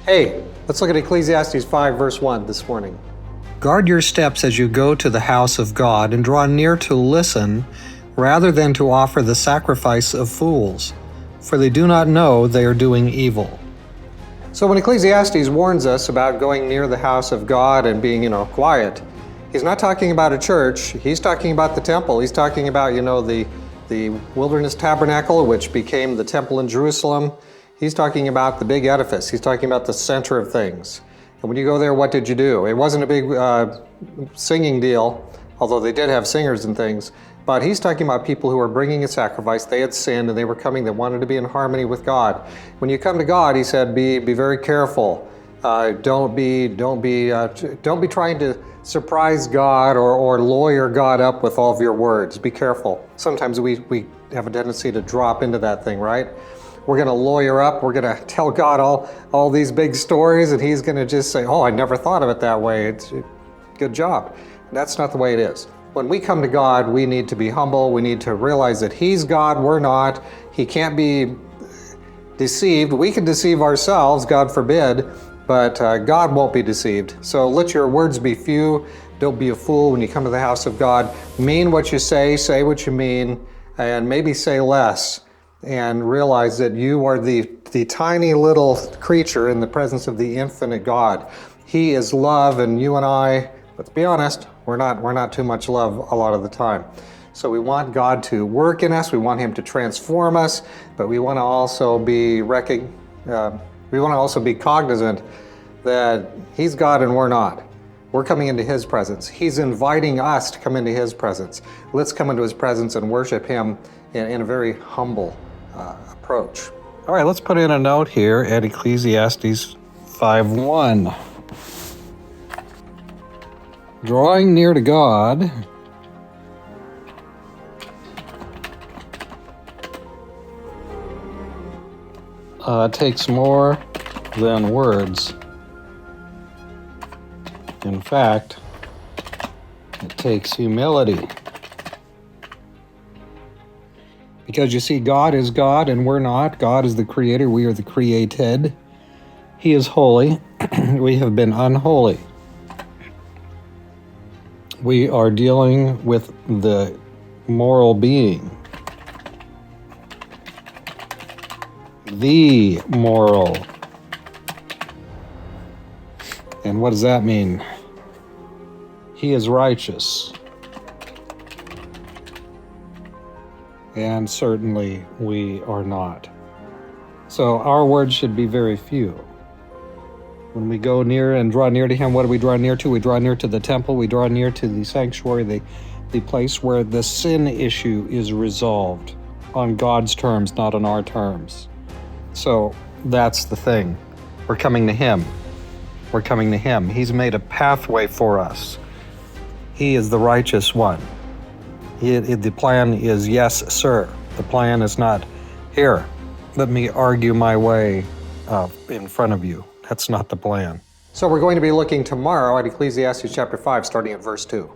Hey, let's look at Ecclesiastes 5 verse 1 this morning. Guard your steps as you go to the house of God, and draw near to listen, rather than to offer the sacrifice of fools, for they do not know they are doing evil. So when Ecclesiastes warns us about going near the house of God and being, quiet, he's not talking about a church. He's talking about the temple. He's talking about, the wilderness tabernacle, which became the temple in Jerusalem. He's talking about the big edifice. He's talking about the center of things. And when you go there, what did you do? It wasn't a big singing deal, although they did have singers and things. But he's talking about people who were bringing a sacrifice. They had sinned and they were coming. They wanted to be in harmony with God. When you come to God, he said, be very careful. Don't be trying to surprise God or lawyer God up with all of your words. Be careful. Sometimes we have a tendency to drop into that thing, right? We're going to lawyer up. We're going to tell God all these big stories, and he's going to just say, oh, I never thought of it that way. It's good job. That's not the way it is. When we come to God, we need to be humble. We need to realize that he's God, we're not. He can't be deceived. We can deceive ourselves, God forbid, but God won't be deceived. So let your words be few. Don't be a fool when you come to the house of God. Mean what you say what you mean, and maybe say less. And realize that you are the tiny little creature in the presence of the infinite God. He is love, and you and I, let's be honest, we're not too much love a lot of the time. So we want God to work in us. We want him to transform us, but we want to also be cognizant that he's God and we're not. We're coming into his presence. He's inviting us to come into his presence. Let's come into his presence and worship him in a very humble approach. All right, let's put in a note here at Ecclesiastes 5:1. Drawing near to God takes more than words. In fact, it takes humility. Because you see, God is God and we're not. God is the creator, we are the created. He is holy, we have been unholy. We are dealing with the moral being. The moral. And what does that mean? He is righteous. And certainly we are not. So our words should be very few. When we go near and draw near to him, what do we draw near to? We draw near to the temple, we draw near to the sanctuary, the place where the sin issue is resolved on God's terms, not on our terms. So that's the thing. We're coming to him. We're coming to him. He's made a pathway for us. He is the righteous one. The plan is yes, sir. The plan is not, here, let me argue my way in front of you. That's not the plan. So we're going to be looking tomorrow at Ecclesiastes chapter 5, starting at verse 2.